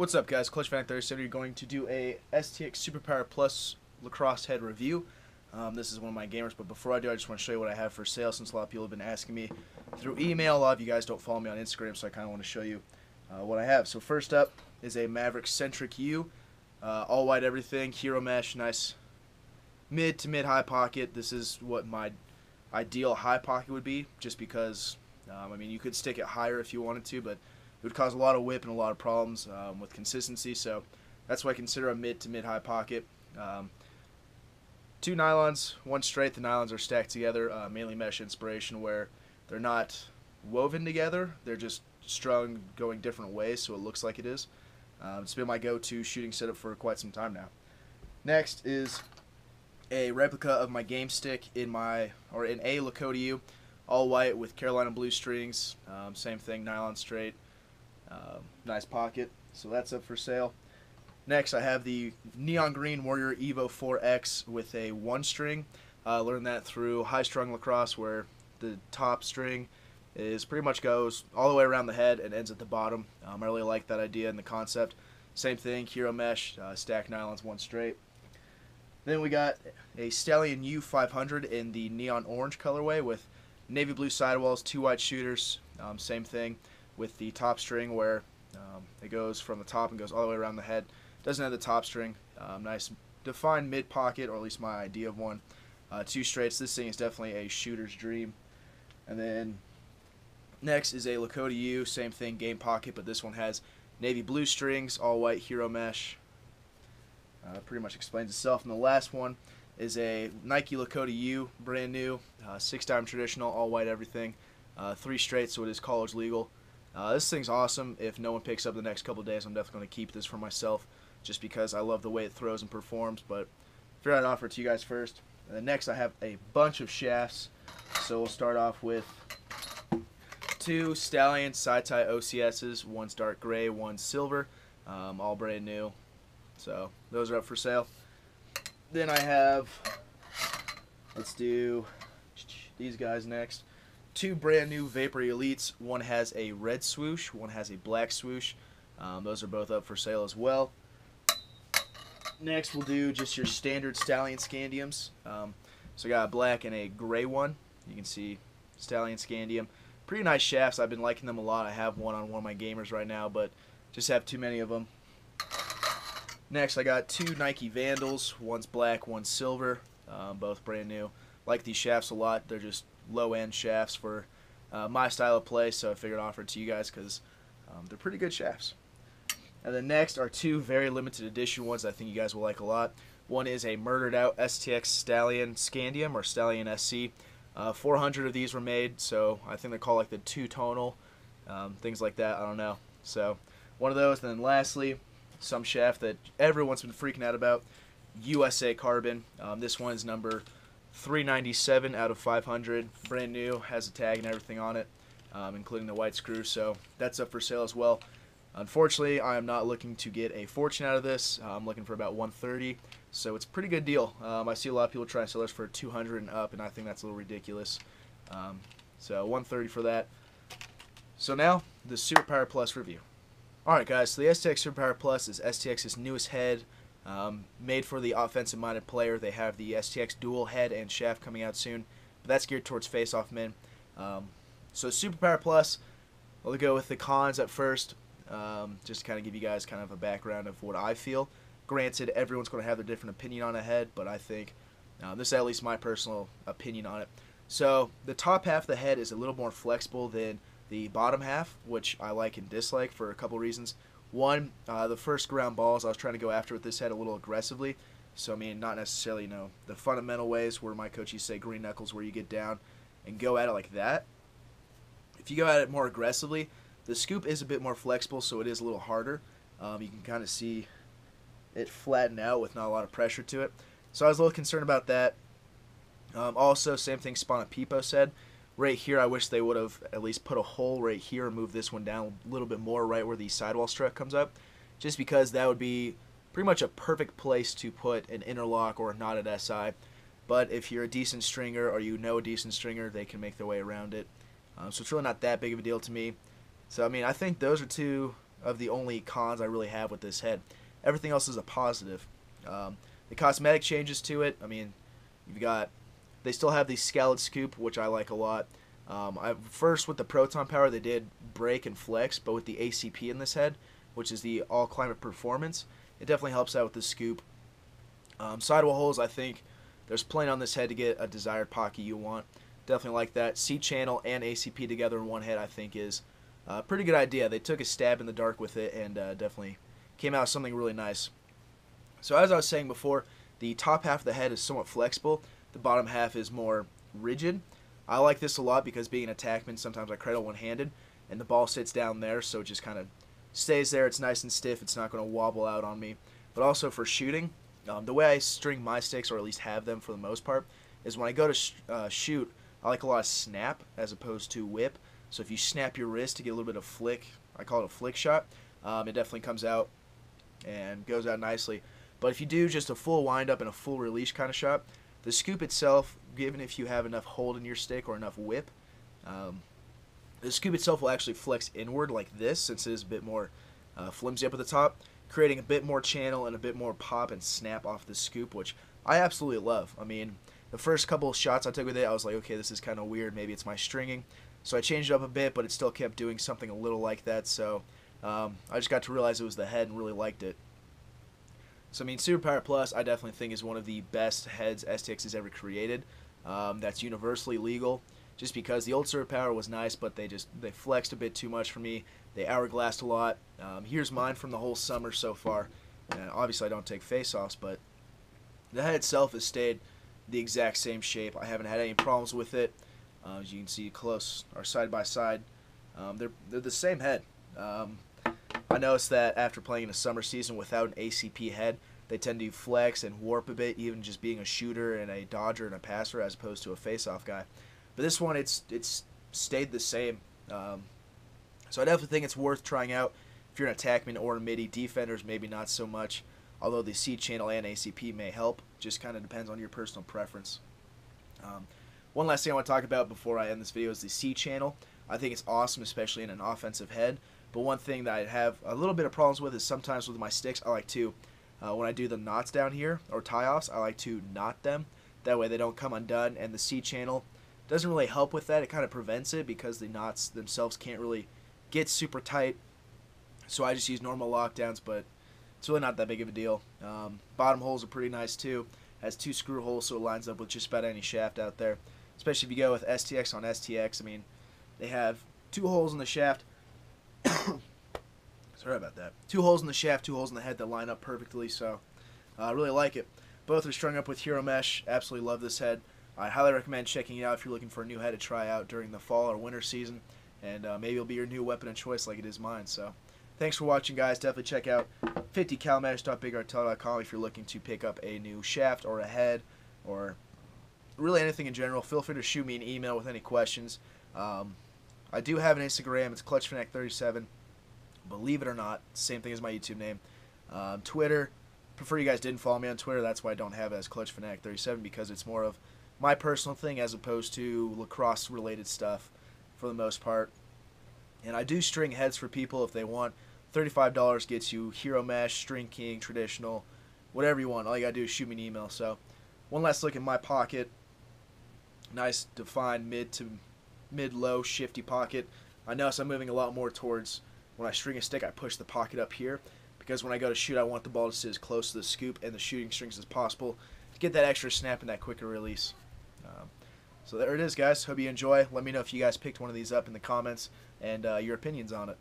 What's up, guys? Clutch Fan 37. You're going to do a STX Superpower Plus lacrosse head review. This is one of my gamers, but before I do, I just want to show you what I have for sale since a lot of people have been asking me through email. A lot of you guys don't follow me on Instagram, so I kind of want to show you what I have. So first up is a Maverick Centric U, all white everything, hero mesh, nice mid to mid high pocket. This is what my ideal high pocket would be, just because I mean, you could stick it higher if you wanted to, but it would cause a lot of whip and a lot of problems with consistency, so that's why I consider a mid to mid high pocket. Two nylons, one straight. The nylons are stacked together, mainly mesh inspiration, where they're not woven together, they're just strung going different ways, so it looks like it is. It's been my go-to shooting setup for quite some time now. Next is a replica of my game stick in a Lakota U, all white with Carolina blue strings. Same thing, nylon straight. Nice pocket, so that's up for sale. Next, I have the Neon Green Warrior Evo 4X with a one string. Learned that through high strung lacrosse, where the top string pretty much goes all the way around the head and ends at the bottom. I really like that idea and the concept. Same thing, hero mesh, stacked nylons, one straight. Then we got a Stallion U500 in the neon orange colorway with navy blue sidewalls, two white shooters. Same thing with the top string, where it goes from the top and goes all the way around the head. Doesn't have the top string. Nice defined mid pocket, or at least my idea of one. Two straights. This thing is definitely a shooter's dream. And then next is a Lakota U, same thing, game pocket, but this one has navy blue strings, all white hero mesh. Pretty much explains itself. And the last one is a Nike Lakota U, brand new, 6-dime traditional, all white everything, 3 straight, so it is college legal. This thing's awesome. If no one picks up the next couple of days, I'm definitely going to keep this for myself, just because I love the way it throws and performs. But figured I'd offer it to you guys first. And then next, I have a bunch of shafts. So we'll start off with 2 Stallion side tie OCSs. One's dark gray, one's silver, all brand new. So those are up for sale. Then I have, let's do these guys next. 2 brand new Vapor Elites. One has a red swoosh, one has a black swoosh. Those are both up for sale as well. Next, we'll do just your standard Stallion Scandiums. So I got a black and a gray one. You can see Stallion Scandium. Pretty nice shafts. I've been liking them a lot. I have one on one of my gamers right now, but just have too many of them. Next, I got 2 Nike Vandals. One's black, one's silver. Both brand new. Like these shafts a lot. They're just low-end shafts for my style of play, so I figured I'd offer it to you guys because they're pretty good shafts. And then next are 2 very limited edition ones I think you guys will like a lot. One is a murdered out STX Stallion Scandium, or Stallion SC. 400 of these were made, so I think they're called like the two-tonal, things like that, I don't know. So one of those. And then lastly, some shaft that everyone's been freaking out about, USA Carbon. This one's number 397 out of 500, brand new, has a tag and everything on it, including the white screw, so that's up for sale as well. Unfortunately, I am not looking to get a fortune out of this. I'm looking for about 130, so it's a pretty good deal. I see a lot of people trying to sell this for 200 and up, and I think that's a little ridiculous. So 130 for that. So now, the Superpower Plus review. Alright guys, so the STX Superpower Plus is STX's newest head. Made for the offensive-minded player. They have the STX dual head and shaft coming out soon, but that's geared towards face-off men. So Superpower Plus, we'll go with the cons at first, just to kind of give you guys kind of a background of what I feel. Granted, everyone's going to have their different opinion on a head, but I think this is at least my personal opinion on it. So the top half of the head is a little more flexible than the bottom half, which I like and dislike for a couple reasons. One, the first ground balls I was trying to go after with this head a little aggressively. So, I mean, not necessarily, the fundamental ways where my coach used to say green knuckles, where you get down and go at it like that. If you go at it more aggressively, the scoop is a bit more flexible, so it is a little harder. You can kind of see it flatten out with not a lot of pressure to it. So I was a little concerned about that. Also, same thing Spawn Peepo said. Right here, I wish they would have at least put a hole right here and moved this one down a little bit more, right where the sidewall strut comes up, just because that would be pretty much a perfect place to put an interlock or a knotted SI. But if you're a decent stringer, or you know a decent stringer, they can make their way around it. So it's really not that big of a deal to me. So, I mean, I think those are 2 of the only cons I really have with this head. Everything else is a positive. The cosmetic changes to it, I mean, they still have the scalloped scoop, which I like a lot. First, with the proton power, they did brake and flex, but with the ACP in this head, which is the all climate performance, it definitely helps out with the scoop. Sidewall holes, I think there's plenty on this head to get a desired pocket you want. Definitely like that. C channel and ACP together in one head, I think, is a pretty good idea. They took a stab in the dark with it and definitely came out with something really nice. So as I was saying before, the top half of the head is somewhat flexible. The bottom half is more rigid. I like this a lot because being an attackman, sometimes I cradle one-handed, and the ball sits down there, so it just kind of stays there. It's nice and stiff. It's not going to wobble out on me. But also for shooting, the way I string my sticks, or at least have them for the most part, is when I go to shoot, I like a lot of snap as opposed to whip. So if you snap your wrist to get a little bit of flick, I call it a flick shot, it definitely comes out and goes out nicely. But if you do just a full wind-up and a full release kind of shot, the scoop itself, given if you have enough hold in your stick or enough whip, the scoop itself will actually flex inward like this, since it is a bit more flimsy up at the top, creating a bit more channel and a bit more pop and snap off the scoop, which I absolutely love. I mean, the first couple of shots I took with it, I was like, okay, this is kind of weird. Maybe it's my stringing. So I changed it up a bit, but it still kept doing something a little like that. So I just got to realize it was the head and really liked it. So, I mean, Superpower Plus, I definitely think is one of the best heads STX has ever created. That's universally legal, just because the old Superpower was nice, but they flexed a bit too much for me. They hourglassed a lot. Here's mine from the whole summer so far. Obviously, I don't take face-offs, but the head itself has stayed the exact same shape. I haven't had any problems with it. As you can see close, or side by side, they're the same head. I noticed that after playing in a summer season without an ACP head, they tend to flex and warp a bit, even just being a shooter and a dodger and a passer as opposed to a face-off guy. But this one, it's stayed the same. So I definitely think it's worth trying out if you're an attackman or a midi. Defenders, maybe not so much, although the C channel and ACP may help. Just kind of depends on your personal preference. One last thing I want to talk about before I end this video is the C channel. I think it's awesome, especially in an offensive head. But one thing that I have a little bit of problems with is sometimes with my sticks, I like to, when I do the knots down here, or tie-offs, I like to knot them. That way they don't come undone, and the C channel doesn't really help with that. It kind of prevents it because the knots themselves can't really get super tight. So I just use normal lockdowns, but it's really not that big of a deal. Bottom holes are pretty nice too. Has 2 screw holes, so it lines up with just about any shaft out there. Especially if you go with STX on STX. I mean, they have 2 holes in the shaft. Sorry about that. 2 holes in the shaft, 2 holes in the head that line up perfectly, so I really like it. Both are strung up with Hero Mesh. Absolutely love this head. I highly recommend checking it out if you're looking for a new head to try out during the fall or winter season, and maybe it'll be your new weapon of choice like it is mine. So thanks for watching, guys. Definitely check out 50calmesh.bigartell.com if you're looking to pick up a new shaft or a head or really anything in general. Feel free to shoot me an email with any questions. I do have an Instagram. It's ClutchFanatic37. Believe it or not, same thing as my YouTube name. Twitter, prefer you guys didn't follow me on Twitter. That's why I don't have it as ClutchFanatic37, because it's more of my personal thing as opposed to lacrosse-related stuff for the most part. And I do string heads for people if they want. $35 gets you Hero Mesh, String King, Traditional, whatever you want. All you gotta do is shoot me an email. So, one last look at my pocket. Nice defined mid-low shifty pocket. I notice I'm moving a lot more towards, when I string a stick, I push the pocket up here, because when I go to shoot, I want the ball to sit as close to the scoop and the shooting strings as possible to get that extra snap and that quicker release. So there it is, guys. Hope you enjoy. Let me know if you guys picked one of these up in the comments and your opinions on it.